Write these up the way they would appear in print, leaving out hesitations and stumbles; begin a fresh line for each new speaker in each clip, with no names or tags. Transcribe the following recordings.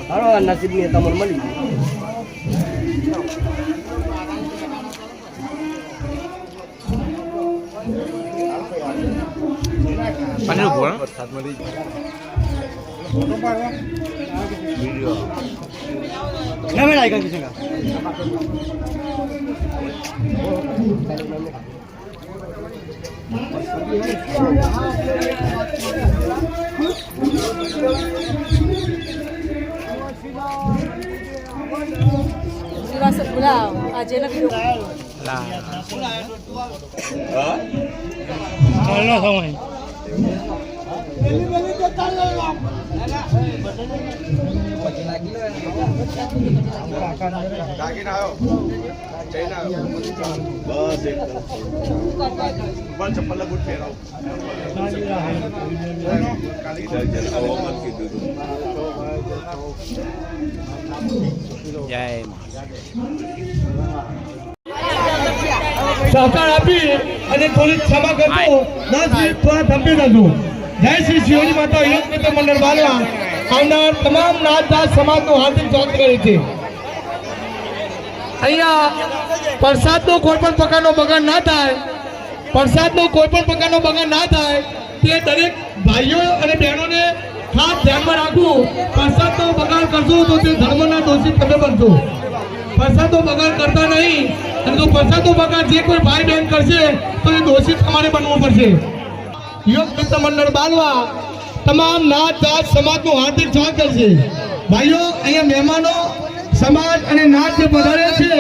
હારો નસીબની તમને મળી
પાણી ઉભો વરસાદ મળી વિડિયો
ના મેં આઈ ગઈ છે
Bulau, aja nak hidup.
lah
ચાલો સમય
ચપ્પલ ગુટ ફેરાવ જય
સહકાર આપી અને થોડી ક્ષમા કરજો ના થોડા થંભી દેજો જય શ્રી શિવજી માતા યોગ મિત્ર મંડળ બાલવા આવનાર તમામ નાથ જાત સમાજનું હાર્દિક સ્વાગત કરે છે અહીંયા પ્રસાદનો કોઈ પણ પ્રકારનો બગાડ ના થાય પ્રસાદનો કોઈ પણ પ્રકારનો બગાડ ના થાય તે દરેક ભાઈઓ અને બહેનોને ખાસ ધ્યાનમાં રાખવું પ્રસાદનો બગાડ કરશો તો તે ધર્મના દોષિત તમે બનશો પ્રસાદનો બગાડ કરતા નહીં અને જો પ્રસાદનો બગાડ જે કોઈ ભાઈ બહેન કરશે તો એ દોષિત તમારે બનવું પડશે યોગ મિત્ર મંડળ બાલવા તમામ નાત જાત સમાજનું હાર્દિક સ્વાગત કરશે ભાઈઓ અહીંયા મહેમાનો સમાજ અને નાત જે પધારે છે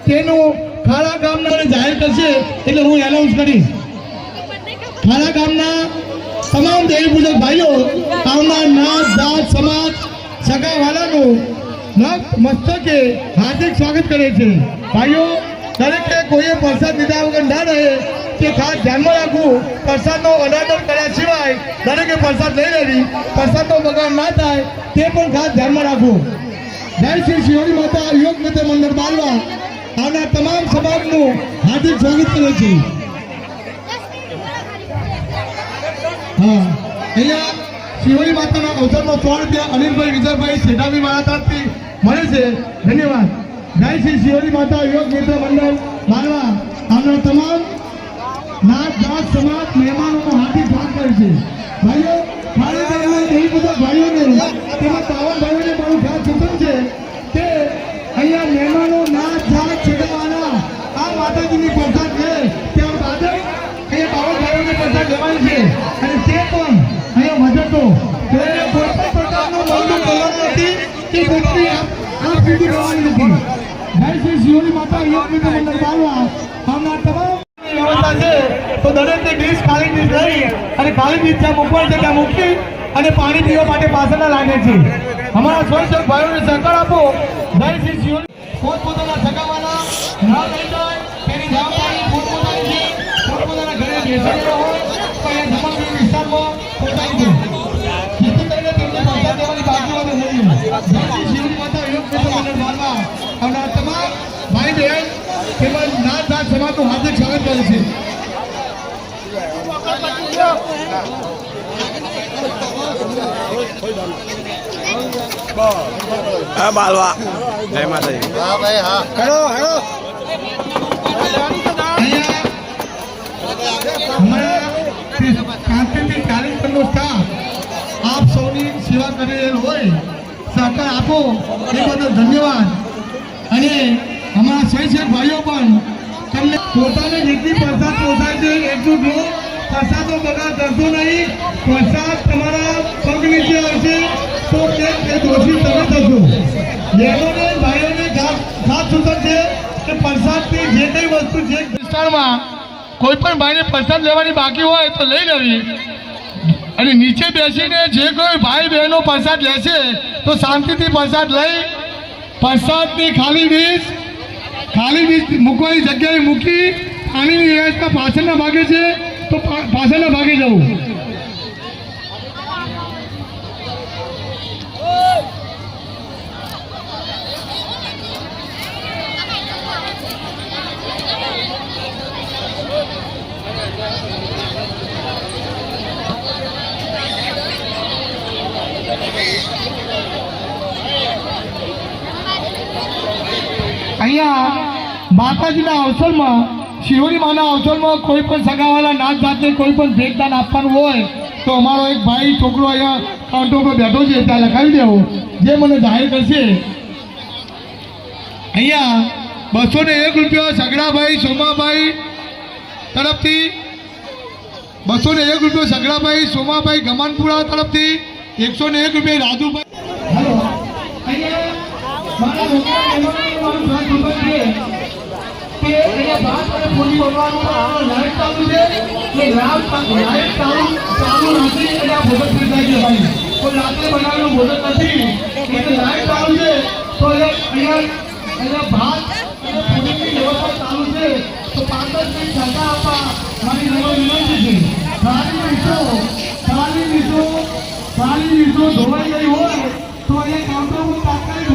તેનું ખાડા ગામના જાહેર કરશે એટલે હું એનાઉન્સ કરીશ ખાડા ગામના તમામ દેવી પૂજક ભાઈઓ આવનાર નાત જાત સમાજ સગાવાલાનું મસ્તકે હાર્દિક સ્વાગત કરે છે ભાઈઓ દરેકે કોઈએ પ્રસાદ લીધા વગર ના રહે તે ખાસ ધ્યાનમાં રાખવું પ્રસાદનો અનાદર કર્યા સિવાય દરેકે પ્રસાદ લઈ લેવી પ્રસાદનો બગાડ ના થાય તે પણ ખાસ ધ્યાનમાં રાખવું જય શ્રી શિવજી માતા યોગ મિત્ર મંડળ બાલવા આવનાર તમામ સમાજનું હાર્દિક સ્વાગત કરે છે હા અહીંયા શિવજી માતાના અવસરમાં 100 રૂપિયા અનિલભાઈ વિજયભાઈ સેઠાભાઈ મારા તરફથી મળે છે ધન્યવાદ જય શ્રી શિવજી માતા યોગ મિત્ર મંડળ બાલવા આવનાર તમામ નાત જાત સમાજ મહેમાનોનું હાર્દિક સ્વાગત કરે છે ભાઈઓ ખાડા ગામના દેવી પૂજક ભાઈઓને તેમાં પાવન ભાઈઓને મારું ખાસ સૂચન છે કે અહીંયા મહેમાનો નાત જાત છેડાવાના આ માતાજીની પ્રસાદ લે ત્યાં બાદ અહીંયા પાવન ભાઈઓને પ્રસાદ લેવાની છે અને તે પણ અહીંયા વધતો તે કોઈ પણ પ્રકારનો મંદિર કરવાનો નથી કે કોઈ આ પીડી કરવાની નથી જય શ્રી શિવજી માતા યોગ મિત્ર મંડળ બાલવા આવનાર તમામ વ્યવસ્થા છે તો દરેક ડીશ ખાલી ડીશ લઈ અને ખાલી ડીશ જ્યાં મૂકવાની છે ત્યાં મૂકી અને પાણી પીવા માટે પાછળના લાગે છે અમારા સ્વયંસેવક ભાઈઓને સહકાર આપો જય શ્રી શિવજી પોતપોતાના સગાવાના ના લઈ જાય તેની જવાબદારી પોતપોતાની છે પોતપોતાના ઘરે બેસેલો હોય તો અહીંયા જમણગીરી વિસ્તારમાં પોતાની છે જેથી કરીને તેમને પૈસા દેવાની બાકી વધે નહીં જય શ્રી શિવજી માતા યોગ મિત્ર મંડળ બાલવા આવનાર તમામ ભાઈ બહેન તેમજ નાત જાત સમાજનું હાર્દિક સ્વાગત કરે છે
હા બાલવા જય માતાજી હા ભાઈ હા હેલો હેલો
સાંસ્કૃતિક કાર્યક્રમનો સ્ટાફ આપ સૌની સેવા કરી રહેલ હોય સહકાર આપો એ બદલ ધન્યવાદ અને અમારા સ્વયંસેવક ભાઈઓ પણ તમને પોતાને જેટલી પ્રસાદ પોસાય છે એટલું જો પ્રસાદનો બગાડ કરશો નહીં પ્રસાદ તમારા પગ નીચે આવશે તો તે દોષી તમે થશો બહેનોને ભાઈઓને ખાસ સૂચન છે કે પ્રસાદની જે કઈ વસ્તુ જે વિસ્તારમાં કોઈ પણ ભાઈને પ્રસાદ લેવાની બાકી હોય તો લઈ લેવી અને નીચે બેસીને જે કોઈ ભાઈ બહેનો પ્રસાદ લેશે તો શાંતિથી પ્રસાદ લઈ પ્રસાદની ખાલી ડીશ મૂકવાની જગ્યાએ મૂકી પાણીની વ્યવસ્થા પાછળના ભાગે છે તો પાછળના ભાગે જવું અહીંયા માતાજીના અવસરમાં શિહોરી માના અવસરમાં કોઈ પણ સગાવાલા નાત જાતને કોઈ પણ ભેટદાન આપવાનું હોય તો અમારો એક ભાઈ છોકરો અહીંયા કાઉન્ટર પર બેઠો છે ત્યાં લખાવી દેવો જે મને જાહેર કરશે. અહીંયા 201 રૂપિયા સગડાભાઈ સોમાભાઈ તરફથી, 201 રૂપિયા સગડાભાઈ સોમાભાઈ ગમનપુરા તરફથી, 101 રૂપિયા રાજુભાઈ. હાલો અહીંયા મારા મોટા મહેમાનોનું મારું સ્વાગત છે કે અહીંયા વાત અને ફોની બોલવાનું લાઈટ ચાલુ છે કે લાઈટ ચાલુ નથી એટલે આ ભોજન થઈ જાય છે ભાઈ. કોઈ રાત્રે બનાવેલું ભોજન નથી એટલે લાઈટ ચાલુ છે તો અહીંયા ભાત અને ફોનીની વ્યવસ્થા ચાલુ છે તો 5 મિનિટ જતા આપવા મારી વિનંતી છે. સારી રીતો ધોવાઈ ગઈ હોય તો અહીંયા કાઉન્ટર પર તાત્કાલિક